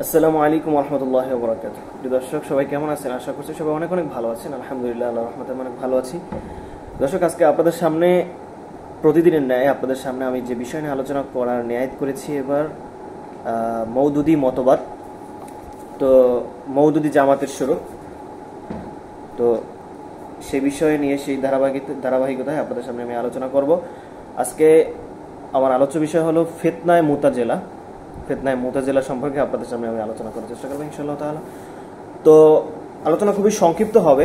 আসসালামু আলাইকুম ওয়া রাহমাতুল্লাহি ওয়া বারাকাতুহু। প্রিয় দর্শক, সবাই কেমন আছেন? আশা করছি সবাই অনেক অনেক ভালো আছেন। আলহামদুলিল্লাহ, আল্লাহর রহমতে অনেক ভালো আছি। দর্শক, আজকে আপনাদের সামনে প্রতিদিনের ন্যায় আপনাদের সামনে আমি যে বিষয় নিয়ে আলোচনা করার নিয়ত করেছি, এবার মওদুদি মতবাদ। তো মওদুদি জামাতের শুরু, তো সে বিষয় নিয়ে সেই ধারাবাহিকতায় আপনাদের সামনে আমি আলোচনা করব। আজকে আমার আলোচ্য বিষয় হলো ফিতনায়ে মুতাজিলা। ফিতনায়ে মুতাজিলা সম্পর্কে আপনাদের সামনে আমি আলোচনা করার চেষ্টা করবো ইনশাআল্লাহ তাআলা। তো আলোচনা খুবই সংক্ষিপ্ত হবে।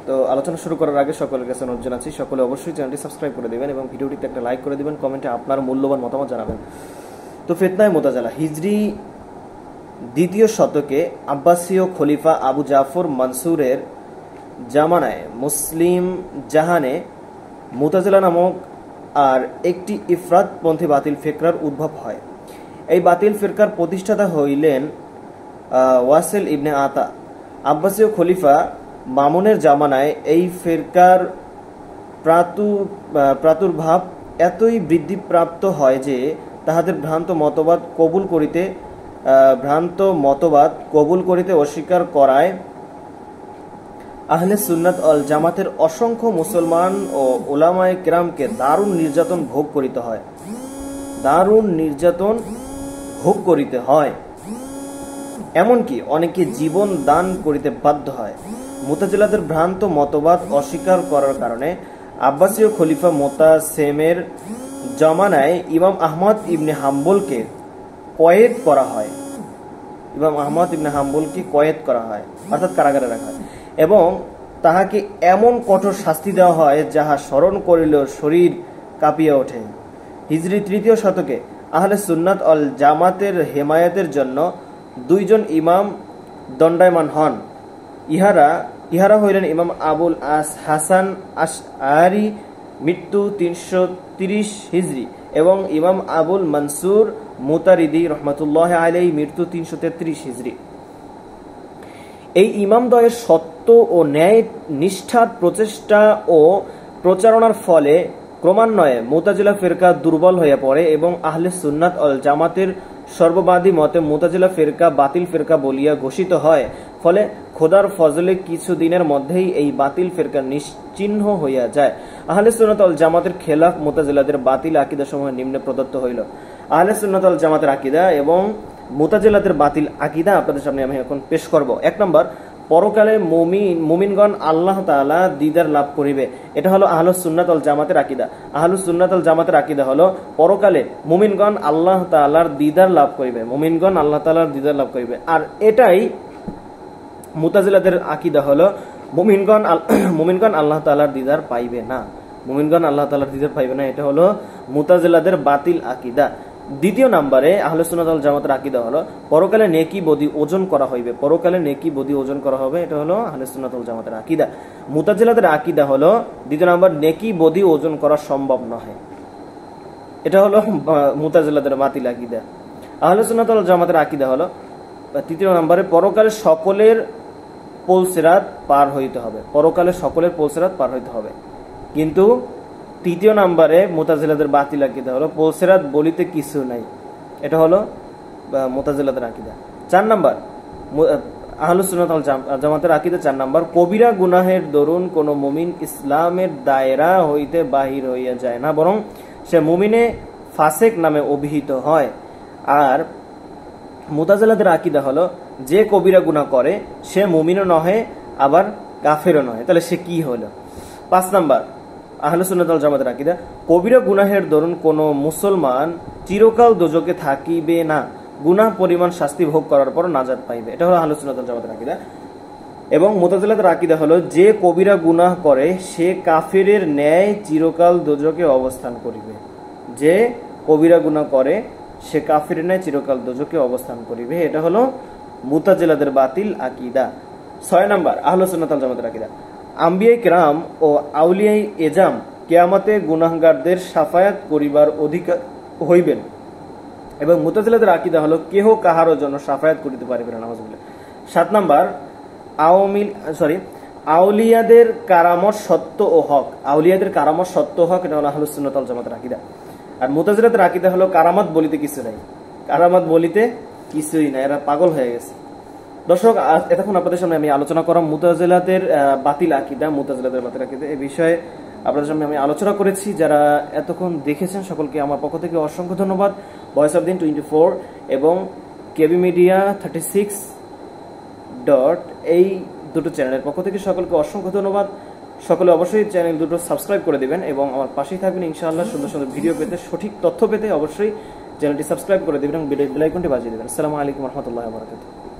তো আলোচনা শুরু করার আগে সকলের কাছে অনুরোধ জানাচ্ছি, সকলে অবশ্যই চ্যানেলটি সাবস্ক্রাইব করে দিবেন এবং ভিডিওটিতে একটা লাইক করে দিবেন, কমেন্টে আপনার মূল্যবান মতামত জানাবেন। তো ফিতনায়ে মুতাজিলা হিজরি 2য় শতকে আব্বাসীয় খলিফা আবু জাফর মানসুরের জামানায় মুসলিম জাহানে মুতাজিলা নামক আর একটি ইফরাতপন্থী বাতিল ফিকরার উদ্ভব হয়। এই বাতিল ফিরকার প্রতিষ্ঠাতা হইলেন ওয়াসিল ইবনে আতা। আব্বাসীয় খলিফা মামুনের জামানায় এই ফিরকার প্রাদুর্ভাব এতই বৃদ্ধিপ্রাপ্ত হয় যে তাহাদের ভ্রান্ত মতবাদ কবুল করিতে অস্বীকার করায় আহলে সুন্নাত ওয়াল জামাতের অসংখ্য মুসলমান ও উলামায়ে কিরামকে দারুণ নির্যাতন ভোগ করিতে হয়। এমনকি অনেকে জীবন দান করিতে বাধ্য হয়। মুতাজিলাদের ভ্রান্ত মতবাদ অস্বীকার করার কারণে আব্বাসীয় খলিফা মোতাসেমের জামানায় ইমাম আহমদ ইবনে হাম্বলকে কয়েদ করা হয়। অর্থাৎ কারাগারে রাখা হয় এবং তাহাকে এমন কঠোর শাস্তি দেওয়া হয় যাহা স্মরণ করিলেও শরীর কাঁপিয়া ওঠে। হিজরি 3য় শতকে আহলে সুন্নাত ওয়াল জামাতের হেমায়েতের জন্য 2 জন ইমাম দণ্ডায়মান হন। ইহারা হইলেন ইমাম আবুল হাসান আশআরি মৃত্যু 330 হিজরি এবং ইমাম আবুল মনসুর মুতারিদি রহমাতুল্লাহ আলাইহি মৃত্যু 333 হিজরি। এই ইমামদ্বয়ের সত্য ও ন্যায় নিষ্ঠার প্রচেষ্টা ও প্রচারণার ফলে ক্রমান্বয়ে মুতাজিলা ফিরকা দুর্বল হয়ে পড়ে এবং আহলে সুন্নাত ওয়াল জামাতের সর্ববাদী মতে মুতাজিলা ফিরকা বাতিল ফিরকা বলিয়া ঘোষিত হয়। ফলে খোদার ফজলে কিছুদিনের মধ্যেই এই বাতিল ফিরকা নিশ্চিহ্ন হইয়া যায়। আহলে সুন্নাত ওয়াল জামাতের খেলাফ মুতাজিলাদের বাতিল আকীদা সমূহ নিম্নে প্রদত্ত হইল। আহলে সুন্নাত ওয়াল জামাতের আকীদা এবং মুতাজিলাদের বাতিল আকীদা আপনাদের সামনে আমি এখন পেশ করব। 1 নম্বর, পরকালে মুমিনগণ আল্লাহ তাআলা দিদার লাভ করিবে। এটা হলো আহলুস সুন্নাত ওয়াল জামাতের আকীদা। আহলুস সুন্নাত ওয়াল জামাতের আকীদা হলো পরকালে মুমিনগণ আল্লাহ তাআলার দিদার লাভ করিবে। আর এটাই মুতাজিলাদের আকীদা হলো মুমিনগণ আল্লাহ তাআলার দিদার পাইবে না। এটা হলো মুতাজিলাদের বাতিল আকীদা। 2য় নম্বরে আহলে সুন্নাত ওয়াল জামাতের আকীদা হলো পরকালে নেকি বদি ওজন করা হবে। এটা হলো আহলে সুন্নাত ওয়াল জামাতের আকীদা। মুতাজিলাদের আকীদা হলো 2য় নম্বর, নেকি বদি ওজন করা সম্ভব নয়। এটা হলো মুতাজিলাদের বাতিল আকীদা। আহলে সুন্নাত ওয়াল জামাতের আকীদা হলো 3য় নম্বরে পরকালে সকলের পুলসিরাত পার হইতে হবে। কিন্তু 3য় নম্বরে মুতাজিলাদের বাতিল আকীদা হলো পুলসিরাত বলিতে কিছু নাই। এটা হলো মুতাজিলাদের আকীদা। 4 নম্বর আহলুস সুন্নাত ওয়াল জামাতের আকীদা 4 নম্বর, কবিরা গুনাহের দরুন কোন মুমিন ইসলামের দায়রা হইতে বাহির হইয়া যায় না, বরং সে মুমিনে ফাসিক নামে অভিহিত হয়। আর মুতাজিলাদের আকীদা হলো যে কবিরা গুনাহ করে সে মুমিনও নহে আবার কাফেরও নহে। তাহলে সে কি হলো? 5 নম্বর আহলে সুন্নাত ওয়াল জামাতের আকীদা, কবিরা গুনাহের দরুন কোন মুসলমান চিরকাল দোজখে থাকিবে না, গুনাহ পরিমাণ শাস্তি ভোগ করার পর নাজাত পাইবে। এটা হলো আহলে সুন্নাত ওয়াল জামাতের আকীদা। এবং মুতাজিলাদের আকীদা হলো যে কবিরা গুনাহ করে সে কাফেরের ন্যায় চিরকাল দোজখে অবস্থান করিবে। এটা হলো মুতাজিলাদের বাতিল আকীদা। 6 নম্বর আহলে সুন্নাত ওয়াল জামাতের আকীদা, আম্বিয়ায়ে কিরাম ও আউলিয়ায়ে এজাম কিয়ামতে গুনাহগারদের শাফায়াত করিবার অধিকার হইবেন। এবং মুতাজিলাদের আকীদা হলো কেহ কাহারও জন্য শাফায়াত করিতে পারিবে না। নাউজুবিল্লাহ। 7 নম্বর আউলিয়াদের কারামত সত্য ও হক। এটা হলো আহলুস সুন্নাত ওয়াল জামাতের আকীদা। আর মুতাজিলাদের আকীদা হলো কারামাত বলিতে কিছু নাই। কারামাত বলিতে কিছুই না, এরা পাগল হয়ে গেছে। দর্শক, এতক্ষণ আপনাদের সামনে আমি আলোচনা করাম মুতাজিলাদের বাতিল আকীদা, এই বিষয়ে আপনাদের সামনে আমি আলোচনা করেছি। যারা এতক্ষণ দেখেছেন সকলকে আমার পক্ষ থেকে অসংখ্য ধন্যবাদ। ভয়েস অফ দিন 24 এবং কেবি মিডিয়া 36 এই দুটো চ্যানেলের পক্ষ থেকে সকলকে অসংখ্য ধন্যবাদ। সকলে অবশ্যই চ্যানেল দুটো সাবস্ক্রাইব করে দিবেন এবং আমার পাশেই থাকবেন ইনশাআল্লাহ। সুন্দর সুন্দর ভিডিও পেতে, সঠিক তথ্য পেতে অবশ্যই চ্যানেলটি সাবস্ক্রাইব করে দিবেন এবং বেল আইকনটি বাজিয়ে দিবেন। আসসালামু আলাইকুম ওয়া রাহমাতুল্লাহি ওয়া বারাকাতুহু।